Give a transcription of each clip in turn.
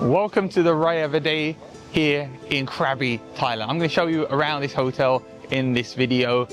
Welcome to the Rayavadee here in Krabi, Thailand. I'm going to show you around this hotel in this video.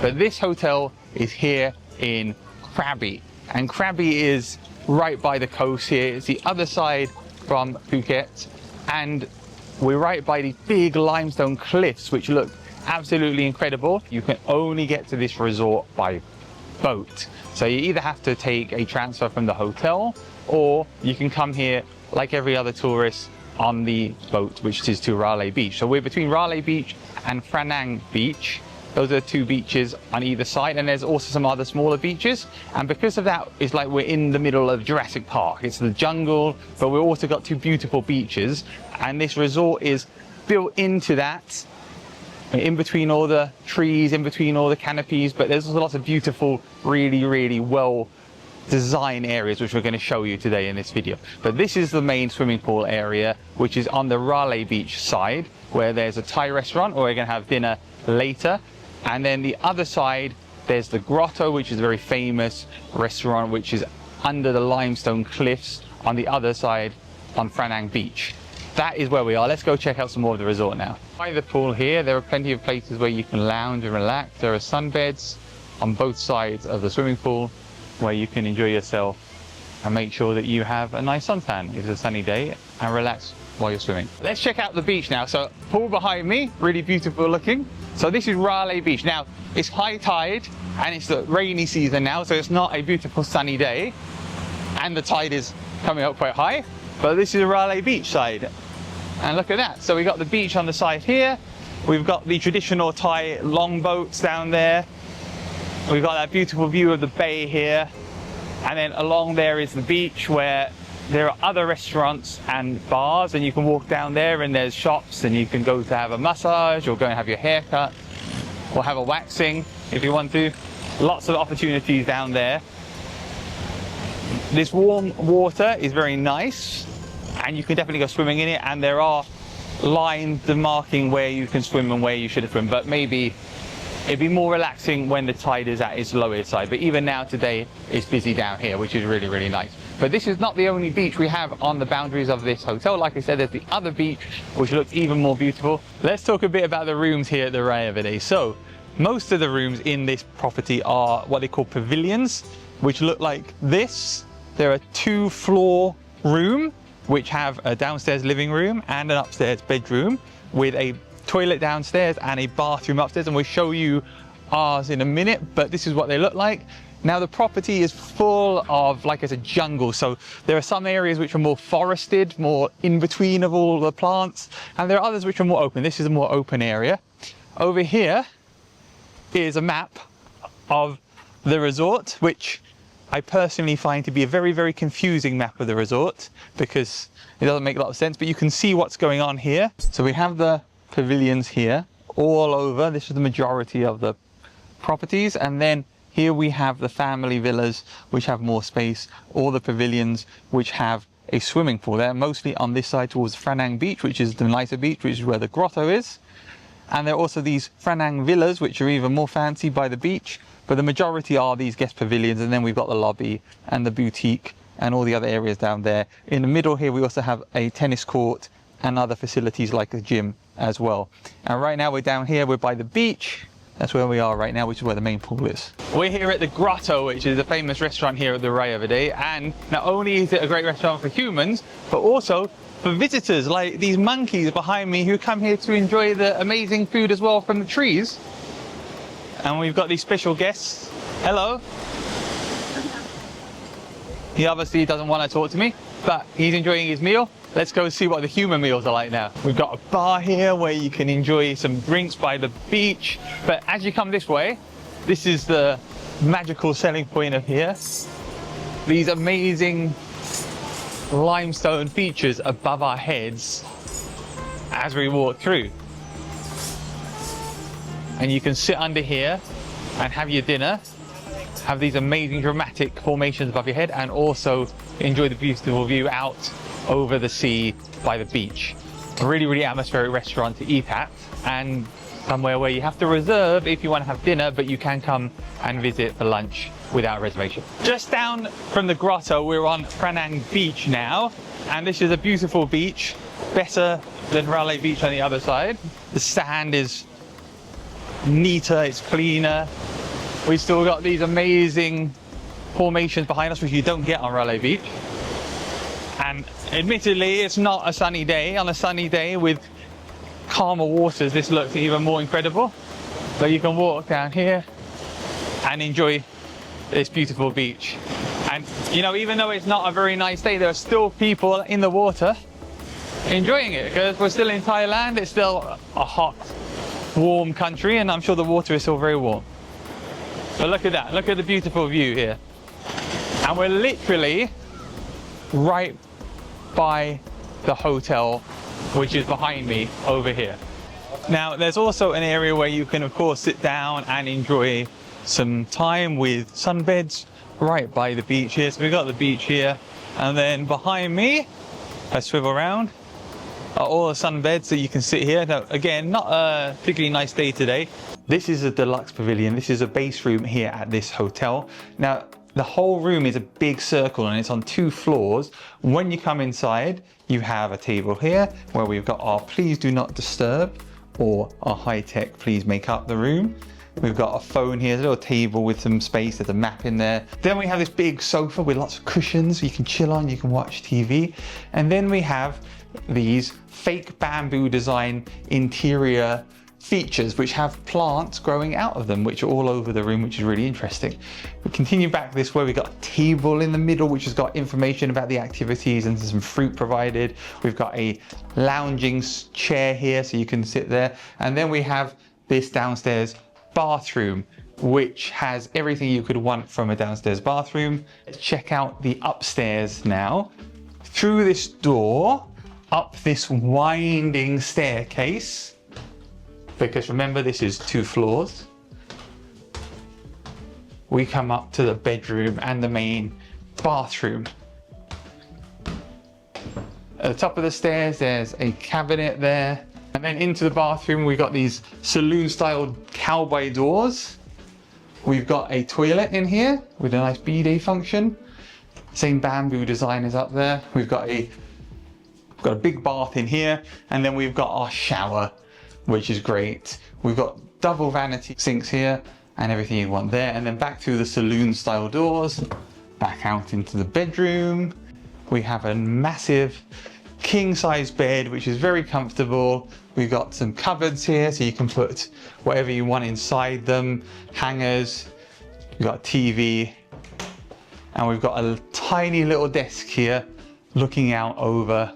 But this hotel is here in Krabi, and Krabi is right by the coast here. It's the other side from Phuket, and we're right by the big limestone cliffs, which look absolutely incredible. You can only get to this resort by boat. So you either have to take a transfer from the hotel, or you can come here like every other tourist on the boat, which is to Railay Beach. So we're between Railay Beach and Phra Nang Beach. Those are two beaches on either side, and there's also some other smaller beaches. And because of that, it's like we're in the middle of Jurassic Park. It's the jungle, but we've also got two beautiful beaches. And this resort is built into that, in between all the trees, in between all the canopies. But there's also lots of beautiful, really well design areas, which we're going to show you today in this video. But this is the main swimming pool area, which is on the Railay Beach side, where there's a Thai restaurant, where we're going to have dinner later. And then the other side, there's the Grotto, which is a very famous restaurant, which is under the limestone cliffs on the other side on Phra Nang Beach. That is where we are. Let's go check out some more of the resort now. By the pool here, there are plenty of places where you can lounge and relax. There are sunbeds on both sides of the swimming pool where you can enjoy yourself and make sure that you have a nice suntan if it's a sunny day, and relax while you're swimming. Let's check out the beach now. So pool behind me, really beautiful looking. So this is Railay Beach. Now it's high tide and it's the rainy season now, so it's not a beautiful sunny day, and the tide is coming up quite high. But this is the Railay Beach side, and look at that. So we've got the beach on the side here. We've got the traditional Thai longboats down there. We've got that beautiful view of the bay here, and then along there is the beach where there are other restaurants and bars, and you can walk down there and there's shops, and you can go to have a massage or go and have your hair cut or have a waxing if you want to. Lots of opportunities down there. This warm water is very nice, and you can definitely go swimming in it, and there are lines demarking where you can swim and where you shouldn't swim, but maybe it'd be more relaxing when the tide is at its lowest side. But even now today, it's busy down here, which is really nice. But this is not the only beach we have on the boundaries of this hotel. Like I said, there's the other beach, which looks even more beautiful. Let's talk a bit about the rooms here at the Rayavadee. So most of the rooms in this property are what they call pavilions, which look like this. There are 2-floor room, which have a downstairs living room and an upstairs bedroom with a toilet downstairs and a bathroom upstairs, and we'll show you ours in a minute, but this is what they look like. Now the property is full of, like, it's a jungle, so there are some areas which are more forested, more in between of all the plants, and there are others which are more open. This is a more open area. Over here is a map of the resort, which I personally find to be a very confusing map of the resort, because it doesn't make a lot of sense, but you can see what's going on here. So we have the pavilions here all over. This is the majority of the properties, and then here we have the family villas, which have more space, or the pavilions which have a swimming pool. They're mostly on this side towards Phra Nang Beach, which is the nicer beach, which is where the Grotto is. And there are also these Phra Nang villas, which are even more fancy by the beach, but the majority are these guest pavilions. And then we've got the lobby and the boutique and all the other areas down there. In the middle here, we also have a tennis court and other facilities like a gym as well. And right now we're down here, we're by the beach. That's where we are right now, which is where the main pool is. We're here at the Grotto, which is a famous restaurant here at the Rayavadee, and not only is it a great restaurant for humans, but also for visitors like these monkeys behind me who come here to enjoy the amazing food as well from the trees. And we've got these special guests. Hello. He obviously doesn't want to talk to me, but he's enjoying his meal. Let's go see what the human meals are like now. We've got a bar here where you can enjoy some drinks by the beach. But as you come this way, this is the magical selling point of here. These amazing limestone features above our heads as we walk through. And you can sit under here and have your dinner, have these amazing dramatic formations above your head, and also enjoy the beautiful view out over the sea by the beach. A really, really atmospheric restaurant to eat at, and somewhere where you have to reserve if you want to have dinner, but you can come and visit for lunch without a reservation. Just down from the grotto, we're on Phra Nang Beach now, and this is a beautiful beach, better than Railay Beach on the other side. The sand is neater, it's cleaner. We've still got these amazing formations behind us, which you don't get on Railay Beach. And admittedly, it's not a sunny day. On a sunny day with calmer waters, this looks even more incredible. So you can walk down here and enjoy this beautiful beach. And you know, even though it's not a very nice day, there are still people in the water enjoying it, because we're still in Thailand. It's still a hot, warm country, and I'm sure the water is still very warm. But look at that, look at the beautiful view here. And we're literally right by the hotel, which is behind me over here. Now, there's also an area where you can, of course, sit down and enjoy some time with sunbeds right by the beach here. So we've got the beach here, and then behind me, I swivel around, are all the sunbeds that you can sit here. Now, again, not a particularly nice day today. This is a deluxe pavilion. This is a base room here at this hotel. Now, the whole room is a big circle and it's on 2 floors. When you come inside, you have a table here where we've got our please do not disturb, or our high-tech please make up the room. We've got a phone here, a little table with some space, there's a map in there. Then we have this big sofa with lots of cushions you can chill on, you can watch TV. And then we have these fake bamboo design interior features which have plants growing out of them, which are all over the room, which is really interesting. We continue back this way, we've got a table in the middle which has got information about the activities and some fruit provided. We've got a lounging chair here so you can sit there. And then we have this downstairs bathroom, which has everything you could want from a downstairs bathroom. Let's check out the upstairs now. Through this door, up this winding staircase, because remember this is 2 floors, we come up to the bedroom and the main bathroom. At the top of the stairs, there's a cabinet there. And then into the bathroom, we've got these saloon style cowboy doors. We've got a toilet in here with a nice bidet function. Same bamboo design is up there. We've got a big bath in here, and then we've got our shower, which is great. We've got double vanity sinks here and everything you want there. And then back through the saloon style doors, back out into the bedroom. We have a massive king size bed, which is very comfortable. We've got some cupboards here so you can put whatever you want inside them, hangers. We've got a TV, and we've got a tiny little desk here looking out over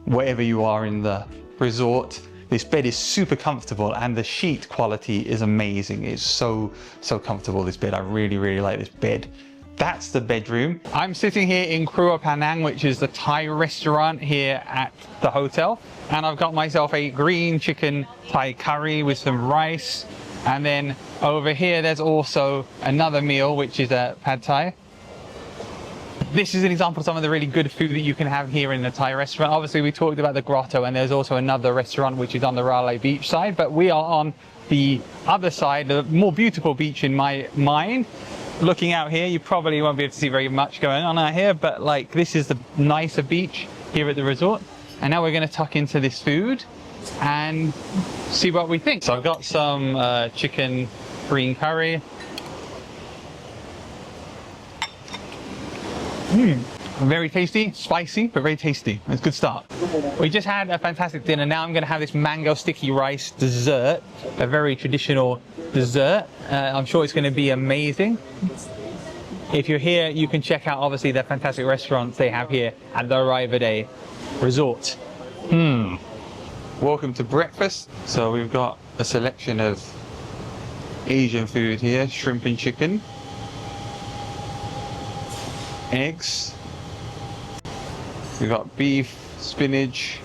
wherever you are in the resort. This bed is super comfortable and the sheet quality is amazing. It's so comfortable, this bed. I really, really like this bed. That's the bedroom. I'm sitting here in Phra Nang, which is the Thai restaurant here at the hotel. And I've got myself a green chicken Thai curry with some rice. And then over here, there's also another meal, which is a pad Thai. This is an example of some of the really good food that you can have here in the Thai restaurant. Obviously, we talked about the Grotto, and there's also another restaurant which is on the Railay Beach side, but we are on the other side, the more beautiful beach in my mind. Looking out here, you probably won't be able to see very much going on out here, but like this is the nicer beach here at the resort. And now we're going to tuck into this food and see what we think. So I've got some chicken green curry. Very tasty, spicy, but very tasty. It's a good start. We just had a fantastic dinner. Now I'm going to have this mango sticky rice dessert, a very traditional dessert. I'm sure it's going to be amazing. If you're here, you can check out obviously the fantastic restaurants they have here at the Rayavadee Resort. Welcome to breakfast. So we've got a selection of Asian food here, shrimp and chicken, eggs, We've got beef, spinach,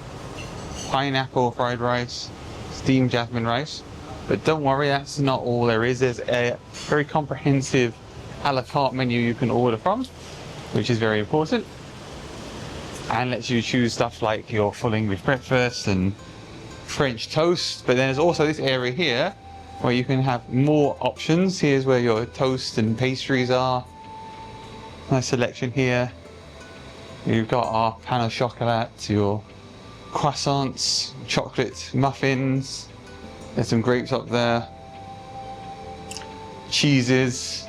pineapple fried rice, steamed jasmine rice. But don't worry, that's not all there is. There's a very comprehensive a la carte menu you can order from, which is very important. And lets you choose stuff like your full English breakfast and French toast. But then there's also this area here where you can have more options. Here's where your toast and pastries are. Nice selection here. You've got our pain au chocolat, your croissants, chocolate muffins. There's some grapes up there. Cheeses.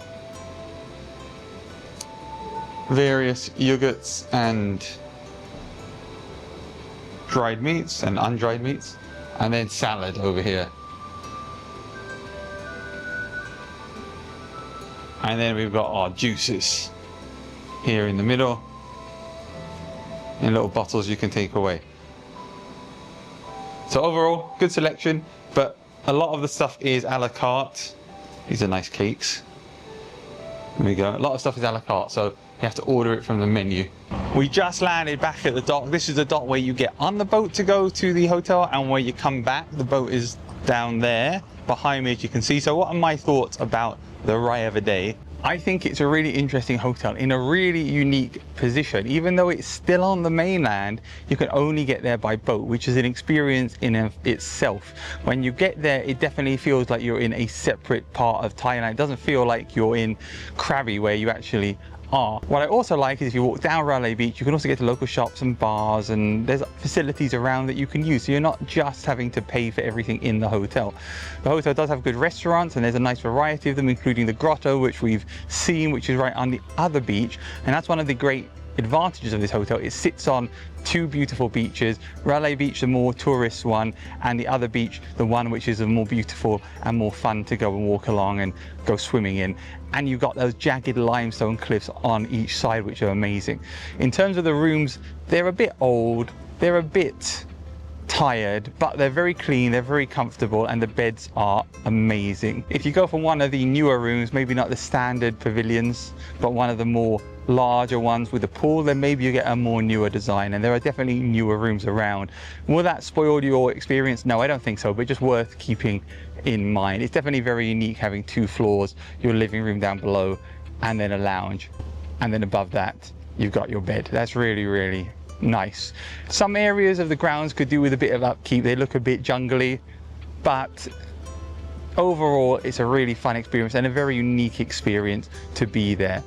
Various yogurts and dried meats and undried meats. And then salad over here. And then we've got our juices here in the middle, in little bottles you can take away. So overall, good selection, but a lot of the stuff is a la carte. These are nice cakes. There we go. A lot of stuff is a la carte, so you have to order it from the menu. We just landed back at the dock. This is the dock where you get on the boat to go to the hotel, and where you come back, the boat is down there behind me, as you can see. So what are my thoughts about the Rayavadee? I think it's a really interesting hotel in a really unique position. Even though it's still on the mainland, you can only get there by boat, which is an experience in itself. When you get there, it definitely feels like you're in a separate part of Thailand. It doesn't feel like you're in Krabi, where you actually are. What I also like is if you walk down Railay Beach, you can also get to local shops and bars, and there's facilities around that you can use, so you're not just having to pay for everything in the hotel. The hotel does have good restaurants, and there's a nice variety of them, including the Grotto, which we've seen, which is right on the other beach. And that's one of the great advantages of this hotel. It sits on two beautiful beaches, Railay Beach, the more tourist one, and the other beach, the one which is a more beautiful and more fun to go and walk along and go swimming in. And you've got those jagged limestone cliffs on each side, which are amazing. In terms of the rooms, they're a bit old, they're a bit tired, but they're very clean, they're very comfortable, and the beds are amazing. If you go for one of the newer rooms, maybe not the standard pavilions, but one of the more larger ones with a pool, then maybe you get a more newer design, and there are definitely newer rooms around. Will that spoil your experience? No, I don't think so, but just worth keeping in mind. It's definitely very unique having 2 floors, your living room down below, and then a lounge, and then above that you've got your bed. That's really, really nice. Some areas of the grounds could do with a bit of upkeep. They look a bit jungly, but overall it's a really fun experience and a very unique experience to be there.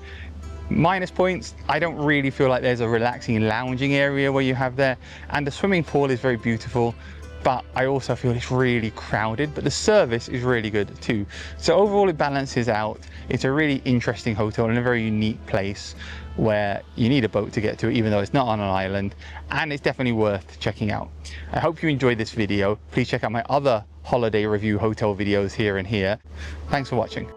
Minus points, I don't really feel like there's a relaxing lounging area where you have there, and the swimming pool is very beautiful, but I also feel it's really crowded, but the service is really good too. So overall it balances out. It's a really interesting hotel in a very unique place where you need a boat to get to it, even though it's not on an island, and it's definitely worth checking out. I hope you enjoyed this video. Please check out my other holiday review hotel videos here and here. Thanks for watching.